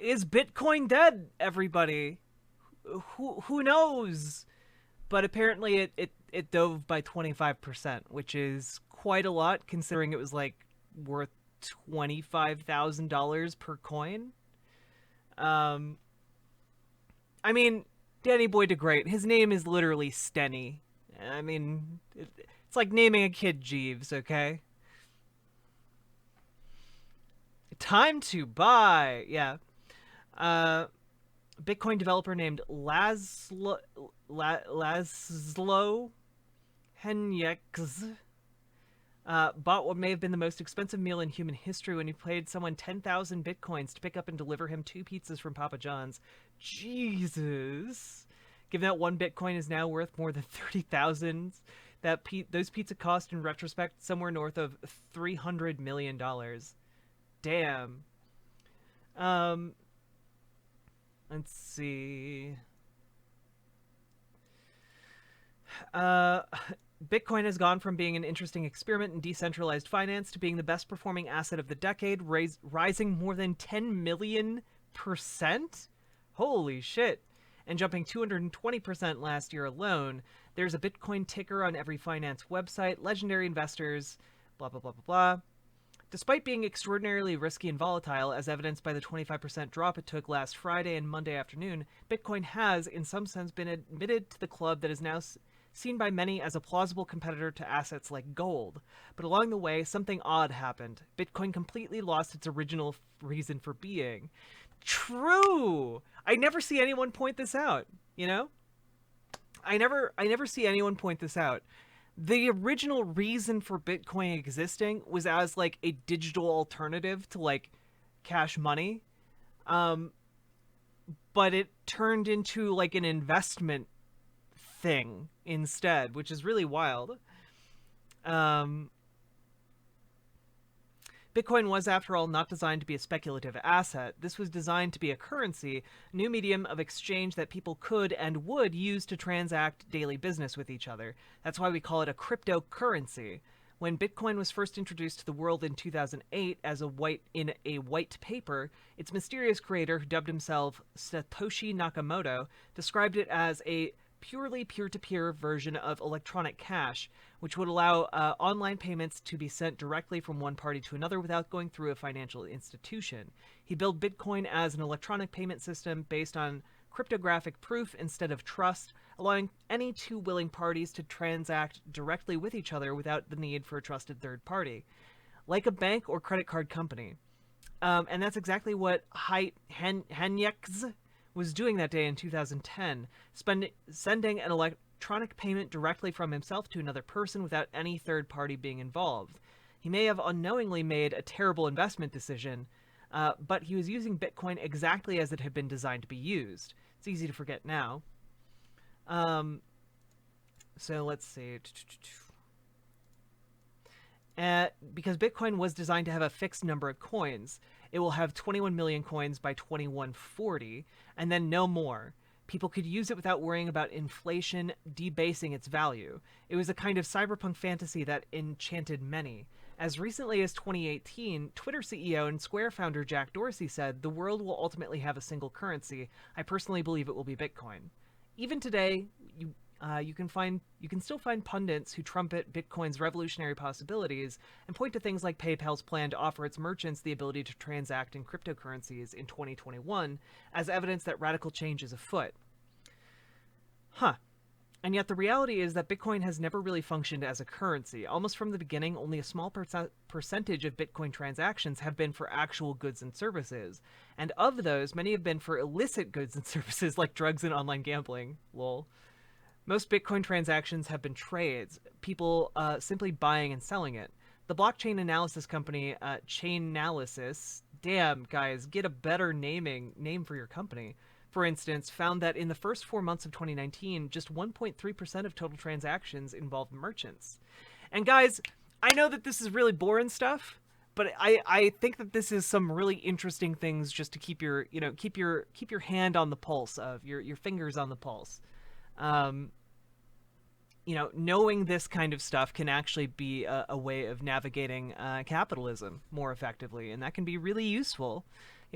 Is Bitcoin dead, everybody? Who knows? But apparently it dove by 25%, which is quite a lot considering it was like worth $25,000 per coin. Um, I mean, Danny Boy DeGreat, his name is literally Stenny. I mean, it's like naming a kid Jeeves, okay? Time to buy. Yeah. Uh, Bitcoin developer named Laszlo Henyex bought what may have been the most expensive meal in human history when he paid someone 10,000 bitcoins to pick up and deliver him 2 pizzas from Papa John's. Jesus. Given that 1 bitcoin is now worth more than 30,000, those pizza cost in retrospect somewhere north of $300 million. Damn. Um, let's see. Uh, Bitcoin has gone from being an interesting experiment in decentralized finance to being the best performing asset of the decade, rising more than 10 million%. Holy shit. And jumping 220% last year alone. There's a Bitcoin ticker on every finance website, legendary investors, blah, blah, blah, blah, blah. Despite being extraordinarily risky and volatile, as evidenced by the 25% drop it took last Friday and Monday afternoon, Bitcoin has, in some sense, been admitted to the club that is now seen by many as a plausible competitor to assets like gold. But along the way, something odd happened. Bitcoin completely lost its original reason for being. True! I never see anyone point this out, you know? I never see anyone point this out. The original reason for Bitcoin existing was as like a digital alternative to like cash money. Um but it turned into like an investment thing instead, which is really wild. Um Bitcoin was, after all, not designed to be a speculative asset. This was designed to be a currency, a new medium of exchange that people could and would use to transact daily business with each other. That's why we call it a cryptocurrency. When Bitcoin was first introduced to the world in 2008 as in a white paper, its mysterious creator, who dubbed himself Satoshi Nakamoto, described it as a purely peer-to-peer version of electronic cash, which would allow online payments to be sent directly from one party to another without going through a financial institution. He billed Bitcoin as an electronic payment system based on cryptographic proof instead of trust, allowing any two willing parties to transact directly with each other without the need for a trusted third party, like a bank or credit card company. And that's exactly what Henyex was doing that day in 2010, sending an electronic payment directly from himself to another person without any third party being involved. He may have unknowingly made a terrible investment decision, but he was using Bitcoin exactly as it had been designed to be used. It's easy to forget now. So let's see. Because Bitcoin was designed to have a fixed number of coins, it will have 21 million coins by 2140, and then no more. People could use it without worrying about inflation debasing its value. It was a kind of cyberpunk fantasy that enchanted many. As recently as 2018, Twitter CEO and Square founder Jack Dorsey said, "The world will ultimately have a single currency. I personally believe it will be Bitcoin." Even today, you can still find pundits who trumpet Bitcoin's revolutionary possibilities and point to things like PayPal's plan to offer its merchants the ability to transact in cryptocurrencies in 2021 as evidence that radical change is afoot. And yet the reality is that Bitcoin has never really functioned as a currency. Almost from the beginning, only a small percentage of Bitcoin transactions have been for actual goods and services. And of those, many have been for illicit goods and services like drugs and online gambling. Lol. Most Bitcoin transactions have been trades, people simply buying and selling it. The blockchain analysis company Chainalysis, damn guys, get a better name for your company, for instance, found that in the first 4 months of 2019, just 1.3% of total transactions involved merchants. And guys, I know that this is really boring stuff, but I think that this is some really interesting things just to keep your hand on the pulse of your fingers on the pulse. Knowing this kind of stuff can actually be a way of navigating capitalism more effectively, and that can be really useful.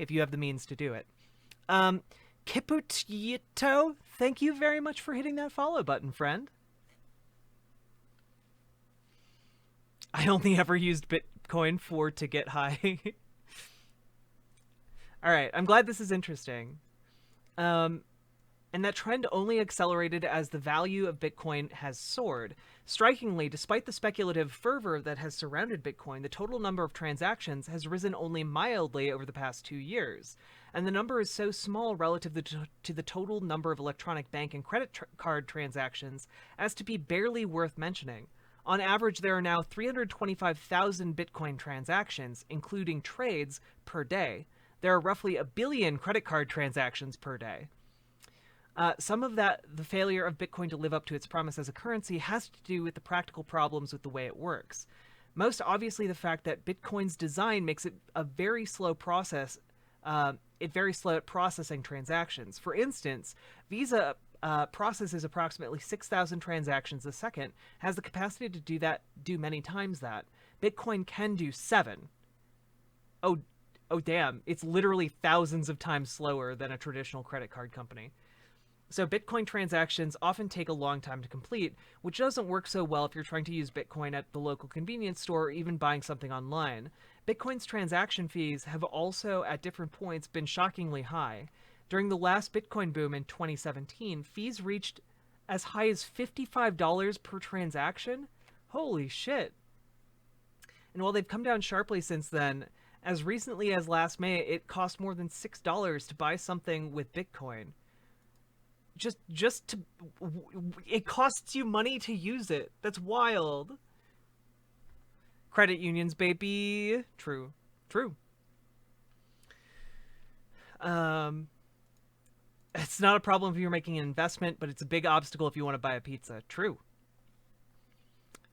if you have the means to do it. Kiputito, thank you very much for hitting that follow button, friend. I only ever used Bitcoin to get high. All right, I'm glad this is interesting. And that trend only accelerated as the value of Bitcoin has soared. Strikingly, despite the speculative fervor that has surrounded Bitcoin, the total number of transactions has risen only mildly over the past 2 years. And the number is so small relative to the total number of electronic bank and credit card transactions as to be barely worth mentioning. On average, there are now 325,000 Bitcoin transactions, including trades, per day. There are roughly 1 billion credit card transactions per day. Some of the failure of Bitcoin to live up to its promise as a currency has to do with the practical problems with the way it works. Most obviously, the fact that Bitcoin's design makes it a very slow process. Very slow at processing transactions. For instance, Visa processes approximately 6,000 transactions a second, has the capacity to do many times that. Bitcoin can do 7. Oh damn! It's literally thousands of times slower than a traditional credit card company. So Bitcoin transactions often take a long time to complete, which doesn't work so well if you're trying to use Bitcoin at the local convenience store or even buying something online. Bitcoin's transaction fees have also, at different points, been shockingly high. During the last Bitcoin boom in 2017, fees reached as high as $55 per transaction? Holy shit. And while they've come down sharply since then, as recently as last May, it cost more than $6 to buy something with Bitcoin. It costs you money to use it. That's wild. Credit unions, baby. True. It's not a problem if you're making an investment, but it's a big obstacle if you want to buy a pizza. True.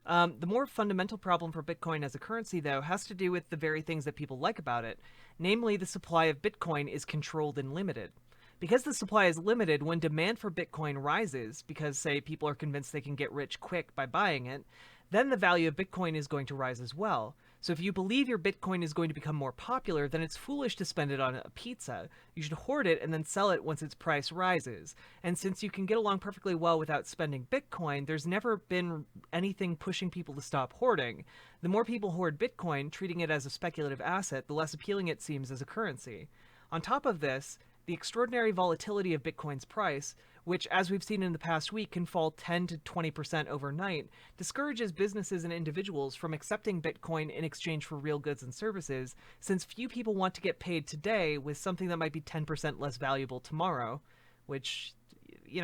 The more fundamental problem for Bitcoin as a currency, though, has to do with the very things that people like about it. Namely, the supply of Bitcoin is controlled and limited. Because the supply is limited, when demand for Bitcoin rises, because, say, people are convinced they can get rich quick by buying it, then the value of Bitcoin is going to rise as well. So if you believe your Bitcoin is going to become more popular, then it's foolish to spend it on a pizza. You should hoard it and then sell it once its price rises. And since you can get along perfectly well without spending Bitcoin, there's never been anything pushing people to stop hoarding. The more people hoard Bitcoin, treating it as a speculative asset, the less appealing it seems as a currency. On top of this, the extraordinary volatility of Bitcoin's price, which, as we've seen in the past week, can fall 10 to 20% overnight, discourages businesses and individuals from accepting Bitcoin in exchange for real goods and services, since few people want to get paid today with something that might be 10% less valuable tomorrow, which,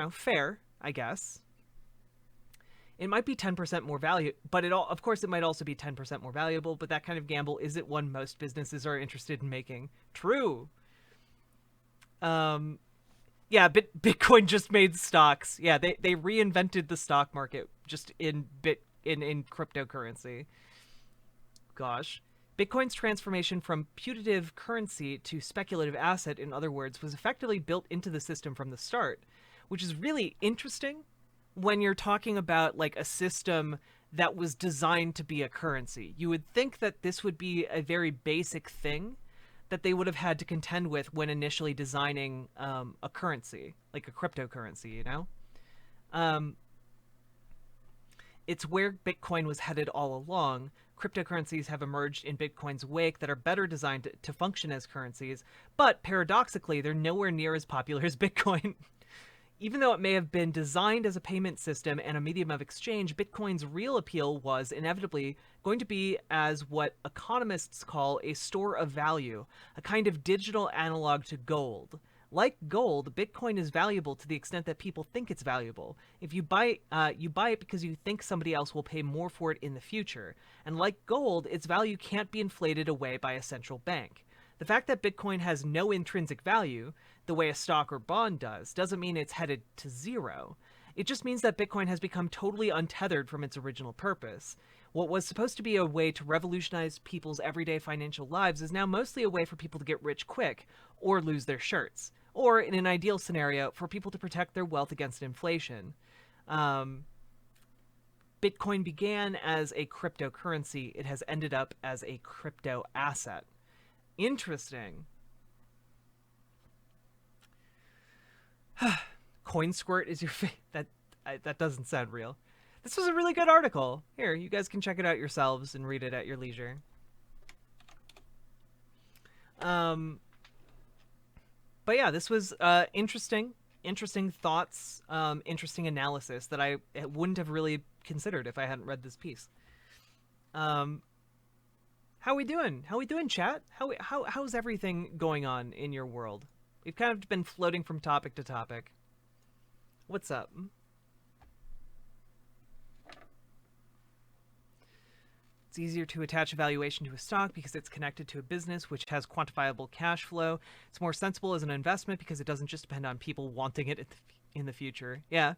fair, I guess. It might be 10% more value, but of course it might also be 10% more valuable, but that kind of gamble isn't one most businesses are interested in making. True. Bitcoin just made stocks. Yeah, they reinvented the stock market just in cryptocurrency. Gosh. Bitcoin's transformation from putative currency to speculative asset, in other words, was effectively built into the system from the start, which is really interesting when you're talking about like a system that was designed to be a currency. You would think that this would be a very basic thing that they would have had to contend with when initially designing a currency, like a cryptocurrency, It's where Bitcoin was headed all along. Cryptocurrencies have emerged in Bitcoin's wake that are better designed to function as currencies, but paradoxically, they're nowhere near as popular as Bitcoin. Even though it may have been designed as a payment system and a medium of exchange, Bitcoin's real appeal was inevitably going to be as what economists call a store of value, a kind of digital analog to gold. Like gold, Bitcoin is valuable to the extent that people think it's valuable. If you buy it because you think somebody else will pay more for it in the future. And like gold, its value can't be inflated away by a central bank. The fact that Bitcoin has no intrinsic value, the way a stock or bond does, doesn't mean it's headed to zero. It just means that Bitcoin has become totally untethered from its original purpose. What was supposed to be a way to revolutionize people's everyday financial lives is now mostly a way for people to get rich quick or lose their shirts. Or, in an ideal scenario, for people to protect their wealth against inflation. Bitcoin began as a cryptocurrency. It has ended up as a crypto asset. Interesting. CoinSquirt is your that doesn't sound real. This was a really good article. Here, you guys can check it out yourselves and read it at your leisure. But yeah, this was interesting thoughts, interesting analysis that I wouldn't have really considered if I hadn't read this piece. How we doing? How we doing, chat? How's everything going on in your world? We've kind of been floating from topic to topic. What's up? It's easier to attach a valuation to a stock because it's connected to a business which has quantifiable cash flow. It's more sensible as an investment because it doesn't just depend on people wanting it in the future. Yeah,